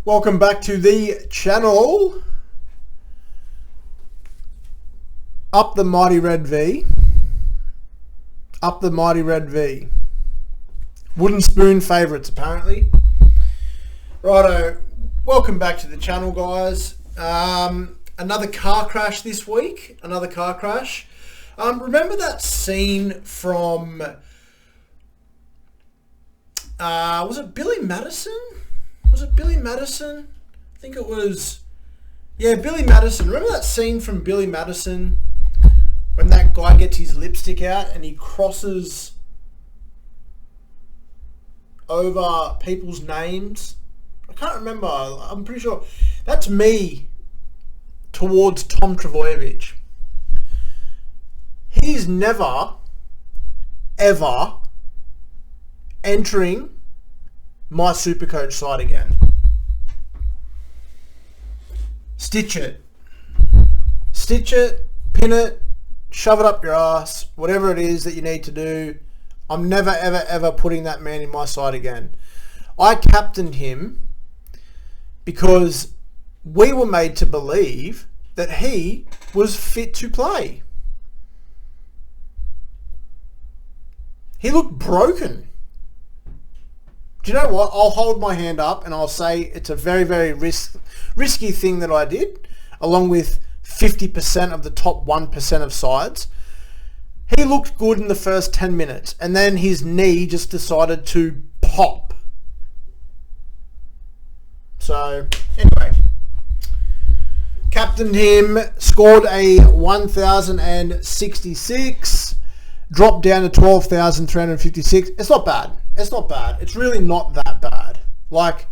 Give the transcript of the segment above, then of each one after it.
Welcome back to the channel. Up the mighty red V. Up the mighty red V. Wooden spoon favourites apparently. Righto, welcome back to the channel, guys. Another car crash this week. Another car crash. Remember that scene from was it Billy Madison? Was it Billy Madison? I think it was. Yeah, Billy Madison. Remember that scene from Billy Madison when that guy gets his lipstick out and he crosses over people's names? I can't remember. I'm pretty sure that's me towards Tom Trbojevic. He's never, ever entering my SuperCoach side again. Stitch it, pin it, shove it up your ass, whatever it is that you need to do. I'm never, ever, ever putting that man in my side again. I captained him because we were made to believe that he was fit to play. He looked broken. Do you know what? I'll hold my hand up and I'll say it's a very, very risky thing that I did, along with 50% of the top 1% of sides. He looked good in the first 10 minutes, and then his knee just decided to pop. So, anyway. Captained him, scored a 1,066, dropped down to 12,356. It's not bad. It's not bad. It's really not that bad. Like,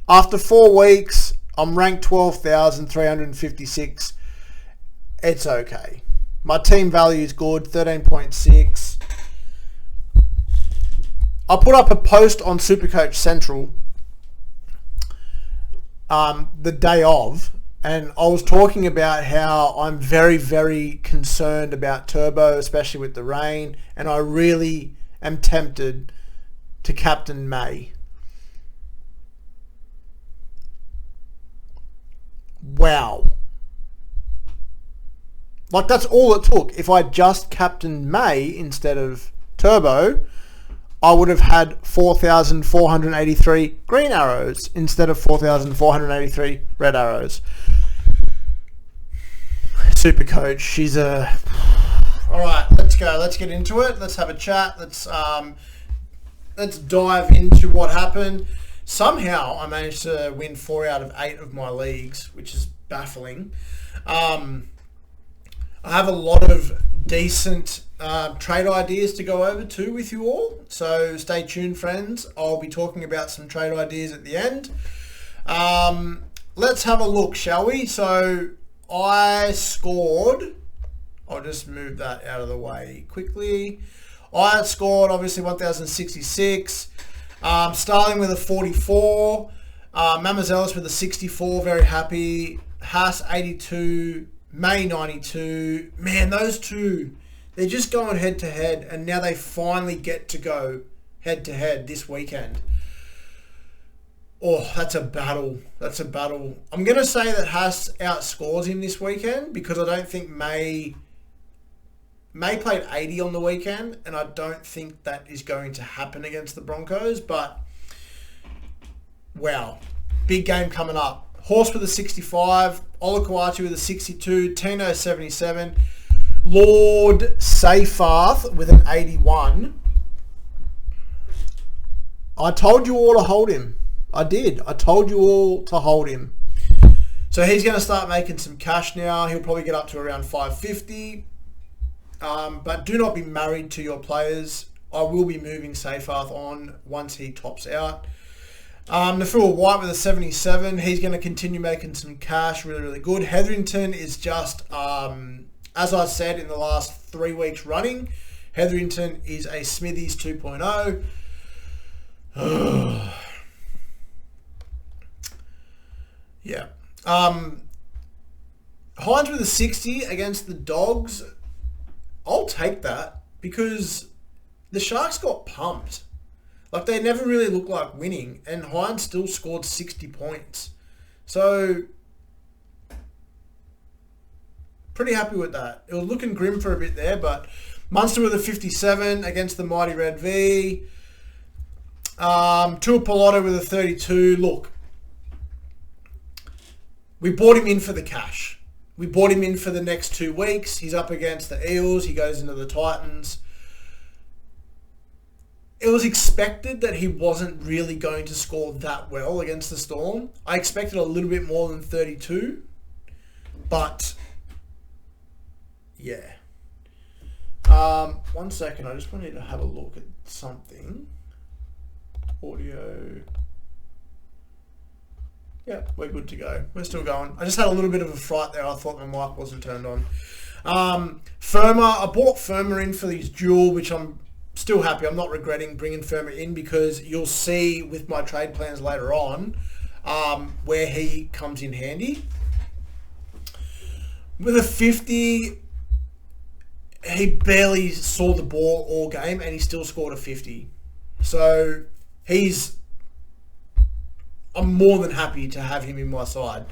after 4 weeks, I'm ranked 12,356. It's okay. My team value is good, 13.6. I put up a post on SuperCoach Central the day of, and I was talking about how I'm very, very concerned about Turbo, especially with the rain, and I really am tempted to captain May. Wow. Like, that's all it took. If I just captained May instead of Turbo, I would have had 4,483 green arrows instead of 4,483 red arrows. SuperCoach, she's a... Alright, let's go. Let's get into it. Let's have a chat. Let's dive into what happened. Somehow I managed to win 4 out of 8 of my leagues, which is baffling. I have a lot of decent trade ideas to go over too with you all. So stay tuned, friends. I'll be talking about some trade ideas at the end. Let's have a look, shall we? So I scored... I'll just move that out of the way quickly. I scored obviously 1,066. Starling with a 44. Mamazelis with a 64. Very happy. Haas 82. May 92. Man, those two, they're just going head to head, and now they finally get to go head to head this weekend. Oh, that's a battle. That's a battle. I'm going to say that Haas outscores him this weekend because I don't think May played 80 on the weekend, and I don't think that is going to happen against the Broncos, but wow. Big game coming up. Horse with a 65, Olakuachi with a 62, Tino 77, Lord Sayfarth with an 81. I told you all to hold him. I did. I told you all to hold him. So he's going to start making some cash now. He'll probably get up to around 550. But do not be married to your players. I will be moving Sayfarth on once he tops out. Nafua White with a 77. He's going to continue making some cash. Really, really good. Hetherington is just, as I said in the last 3 weeks running, Hetherington is a Smithies 2.0. Yeah. Hines with a 60 against the Dogs. I'll take that because the Sharks got pumped. Like, they never really looked like winning, and Hines still scored 60 points. So, pretty happy with that. It was looking grim for a bit there, but Munster with a 57 against the mighty Red V. Tuapoloto with a 32. Look, we bought him in for the cash. We bought him in for the next 2 weeks. He's up against the Eels. He goes into the Titans. It was expected that he wasn't really going to score that well against the Storm. I expected a little bit more than 32. But, yeah. 1 second. I just wanted to have a look at something. Audio. Yeah, we're good to go. We're still going. I just had a little bit of a fright there. I thought my mic wasn't turned on. Firma. I bought Firma in for these dual, which I'm still happy. I'm not regretting bringing Firma in because you'll see with my trade plans later on where he comes in handy. With a 50, he barely saw the ball all game and he still scored a 50. So I'm more than happy to have him in my side.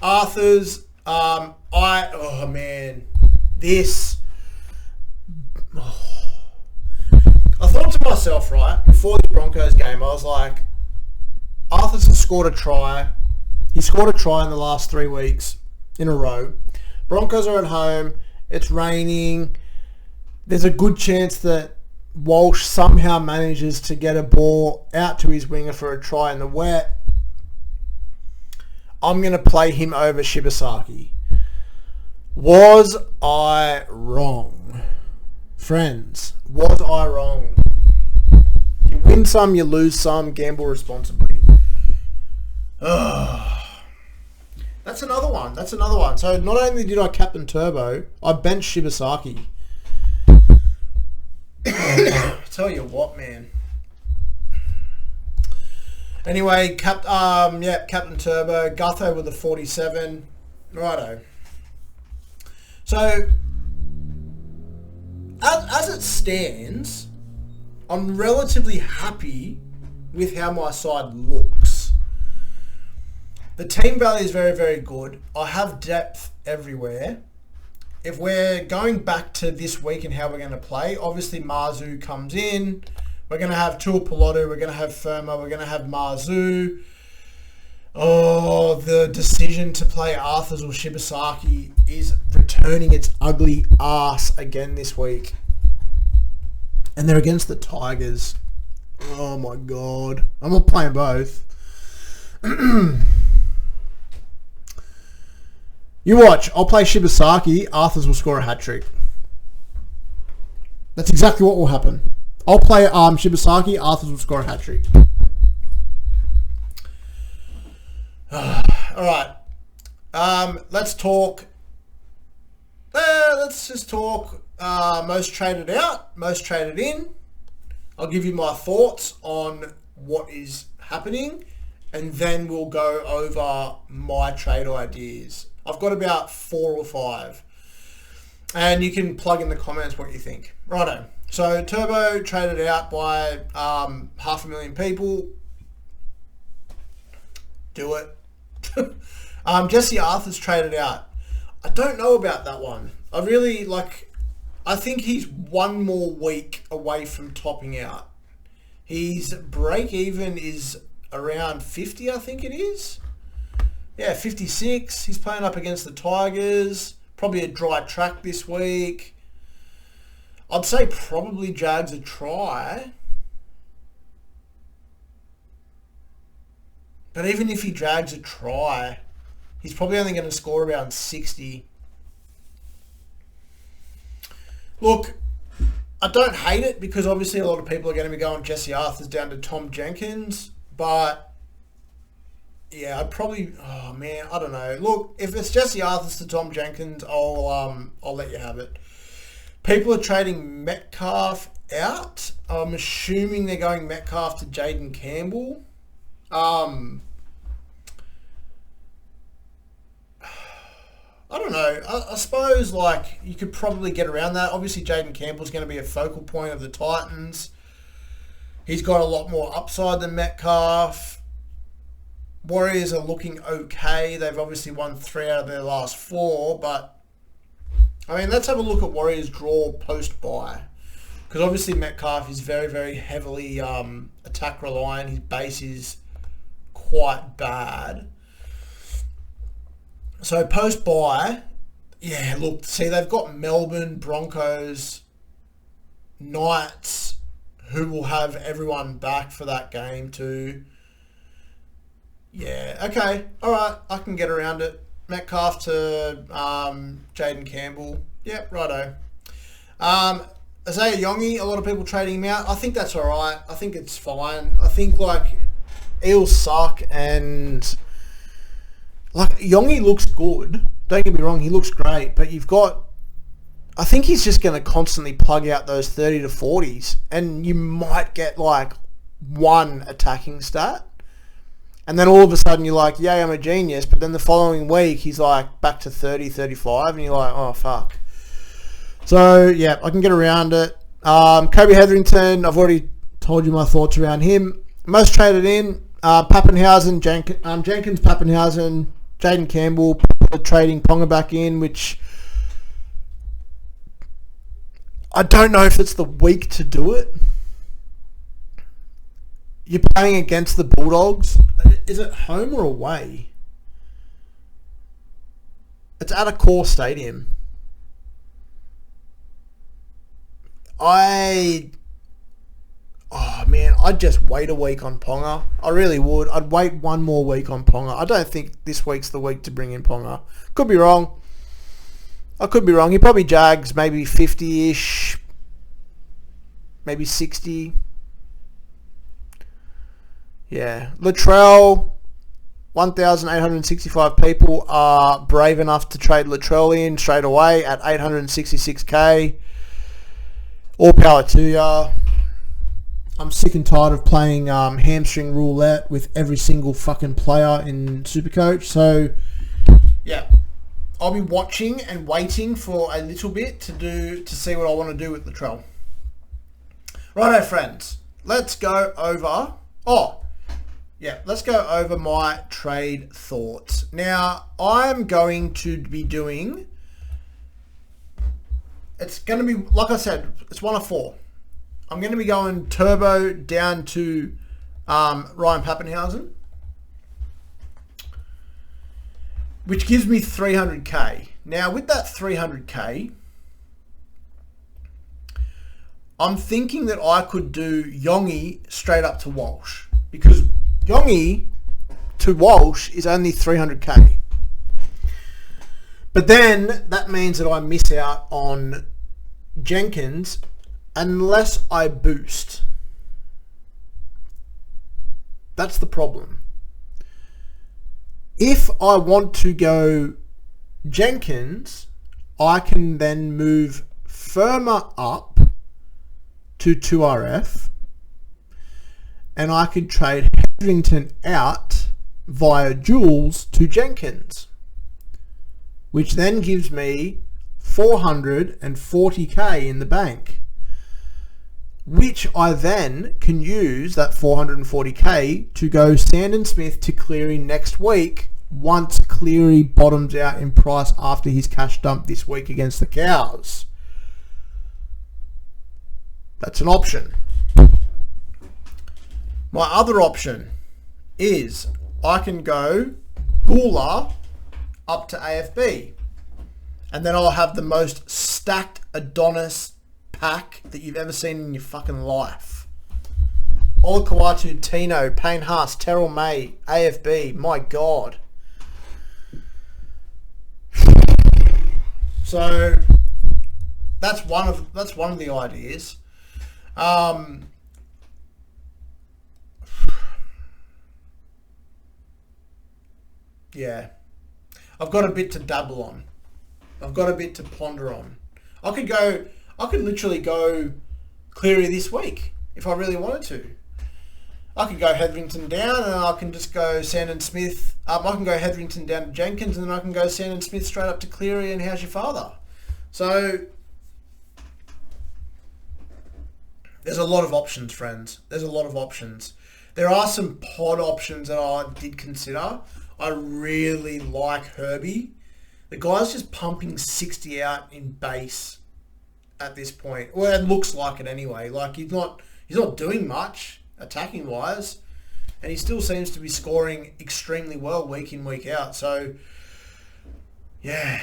Arthur's, oh man, this. I thought to myself, right, before the Broncos game, I was like, Arthur's has scored a try. He scored a try in the last 3 weeks in a row. Broncos are at home. It's raining. There's a good chance that Walsh somehow manages to get a ball out to his winger for a try in the wet. I'm going to play him over Shibasaki. Was I wrong? Friends, was I wrong? You win some, you lose some. Gamble responsibly. That's another one. So not only did I captain Turbo, I benched Shibasaki. Tell you what, man. Anyway, Captain Turbo, Gutho with a 47. Righto. So, as it stands, I'm relatively happy with how my side looks. The team value is very, very good. I have depth everywhere. If we're going back to this week and how we're going to play, obviously Marzu comes in. We're going to have Tuapoloto, we're going to have Firma, we're going to have Marzu. Oh, the decision to play Arthurs or Shibasaki is returning its ugly ass again this week. And they're against the Tigers. Oh my God. I'm not playing both. You watch, I'll play Shibasaki, Arthurs will score a hat-trick. That's exactly what will happen. I'll play Shibasaki, Arthurs will score a hat-trick. Alright. Let's talk. Let's just talk most traded out, most traded in. I'll give you my thoughts on what is happening, and then we'll go over my trade ideas. I've got about 4 or 5. And you can plug in the comments what you think. Righto. So Turbo traded out by 500,000 people. Do it. Jesse Arthur's traded out. I don't know about that one. I think he's one more week away from topping out. His break even is around 50, I think it is. Yeah, 56. He's playing up against the Tigers. Probably a dry track this week. I'd say probably Jags a try. But even if he drags a try, he's probably only going to score around 60. Look, I don't hate it because obviously a lot of people are going to be going Jesse Arthur's down to Tom Jenkins. But yeah, I'd probably... Oh, man, I don't know. Look, if it's Jesse Arthur's to Tom Jenkins, I'll let you have it. People are trading Metcalf out. I'm assuming they're going Metcalf to Jaden Campbell. I don't know. I suppose, like, you could probably get around that. Obviously, Jaden Campbell's going to be a focal point of the Titans. He's got a lot more upside than Metcalf. Warriors are looking okay. They've obviously won 3 out of their last 4, but I mean, let's have a look at Warriors' draw post-bye. Because obviously Metcalf is very, very heavily attack reliant. His base is quite bad. So post-bye, yeah, look, see, they've got Melbourne, Broncos, Knights, who will have everyone back for that game too. Yeah, okay, all right, I can get around it. Metcalf to Jaden Campbell. Yep, righto. Isaiah Yongi, a lot of people trading him out. I think that's all right. I think it's fine. I think, like, Eels suck and, like, Yongi looks good. Don't get me wrong, he looks great. But you've got... I think he's just going to constantly plug out those 30 to 40s. And you might get, like, one attacking stat. And then all of a sudden you're like, yay, I'm a genius. But then the following week he's, like, back to 30, 35. And you're like, oh, fuck. So, yeah, I can get around it. Kobe Hetherington, I've already told you my thoughts around him. Most traded in, Pappenhausen, Jenkins, Pappenhausen, Jaden Campbell, trading Ponga back in, which I don't know if it's the week to do it. You're playing against the Bulldogs. Is it home or away? It's at a core stadium. I'd just wait a week on Ponga. I really would. I'd wait one more week on Ponga. I don't think this week's the week to bring in Ponga. Could be wrong. I could be wrong. He probably jags maybe 50-ish, maybe 60. Yeah. Latrell, 1,865 people are brave enough to trade Latrell in straight away at 866k. All power to ya. I'm sick and tired of playing hamstring roulette with every single fucking player in SuperCoach. So, yeah, I'll be watching and waiting for a little bit to see what I want to do with Latrell. Righto, friends. Let's go over... let's go over my trade thoughts. Now, I'm going to be doing... It's going to be, like I said, it's 1 of 4. I'm going to be going turbo down to Ryan Pappenhausen, which gives me 300k. Now, with that 300k, I'm thinking that I could do Yongi straight up to Walsh, because Yongi to Walsh is only 300k. But then that means that I miss out on Jenkins unless I boost. That's the problem. If I want to go Jenkins, I can then move Firma up to 2RF and I could trade Hetherington out via Jules to Jenkins, which then gives me 440k in the bank, which I then can use that 440k to go Sandon Smith to Cleary next week once Cleary bottoms out in price after his cash dump this week against the Cows. That's an option. My other option is I can go Gula up to AFB. And then I'll have the most stacked Adonis pack that you've ever seen in your fucking life. Olakawatu, Tino, Payne Haas, Terrell May, AFB. My God. So that's one of the ideas. Yeah. I've got a bit to dabble on. I've got a bit to ponder on. I could literally go Cleary this week if I really wanted to. I could go Hetherington down and I can just go Sandon Smith. I can go Hetherington down to Jenkins and then I can go Sandon Smith straight up to Cleary and how's your father? So there's a lot of options, friends. There's a lot of options. There are some pod options that I did consider. I really like Herbie. The guy's just pumping 60 out in base at this point. Well, it looks like it anyway. Like he's not doing much attacking wise, and he still seems to be scoring extremely well week in, week out. So yeah,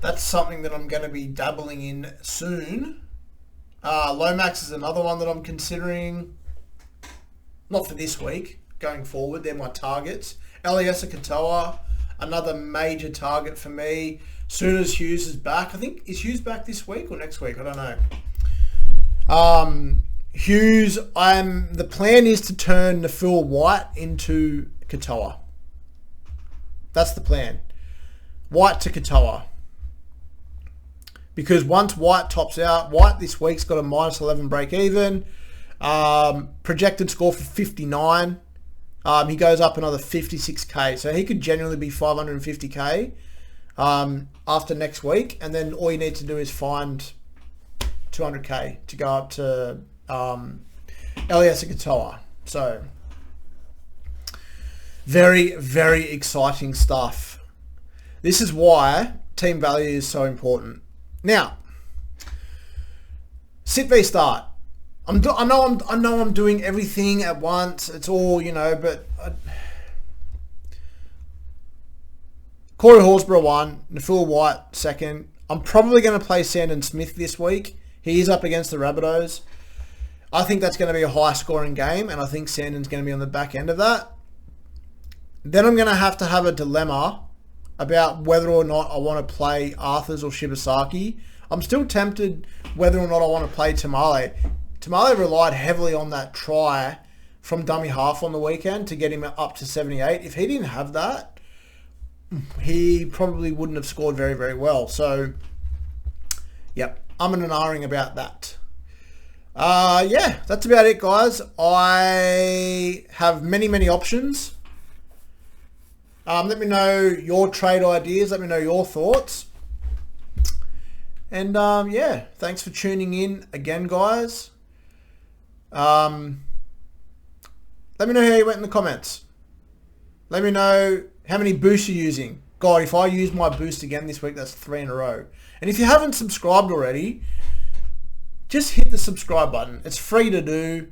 that's something that I'm going to be dabbling in soon. Lomax is another one that I'm considering. Not for this week. Going forward, they're my targets. Eliesa Katoa, another major target for me. Soon as Hughes is back. I think, is Hughes back this week or next week? I don't know. Hughes, the plan is to turn Nafil White into Katoa. That's the plan. White to Katoa. Because once White tops out, White this week's got a -11 break even. Projected score for 59. He goes up another 56k. So he could genuinely be 550k after next week. And then all you need to do is find 200k to go up to Eliesa Katoa. So very, very exciting stuff. This is why team value is so important. Now, sit v start. I know I'm doing everything at once. It's all, but Corey Horsburgh 1, Nafil White 2nd. I'm probably going to play Sandon Smith this week. He is up against the Rabbitohs. I think that's going to be a high-scoring game, and I think Sandon's going to be on the back end of that. Then I'm going to have a dilemma about whether or not I want to play Arthurs or Shibasaki. I'm still tempted whether or not I want to play Tamale. Tamale relied heavily on that try from dummy half on the weekend to get him up to 78. If he didn't have that, he probably wouldn't have scored very, very well. So, yep, I'm in an R-ing about that. Yeah, that's about it, guys. I have many, many options. Let me know your trade ideas. Let me know your thoughts. And yeah, thanks for tuning in again, guys. Let me know how you went in the comments. Let me know how many boosts you're using. God, if I use my boost again this week, that's 3 in a row. And if you haven't subscribed already, just hit the subscribe button. It's free to do.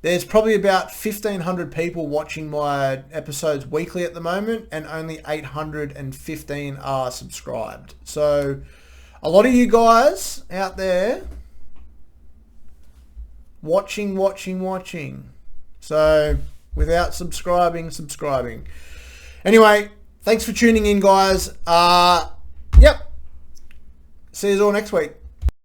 There's probably about 1,500 people watching my episodes weekly at the moment, and only 815 are subscribed. So a lot of you guys out there watching. So without subscribing. Anyway, thanks for tuning in, guys. Yep. See you all next week.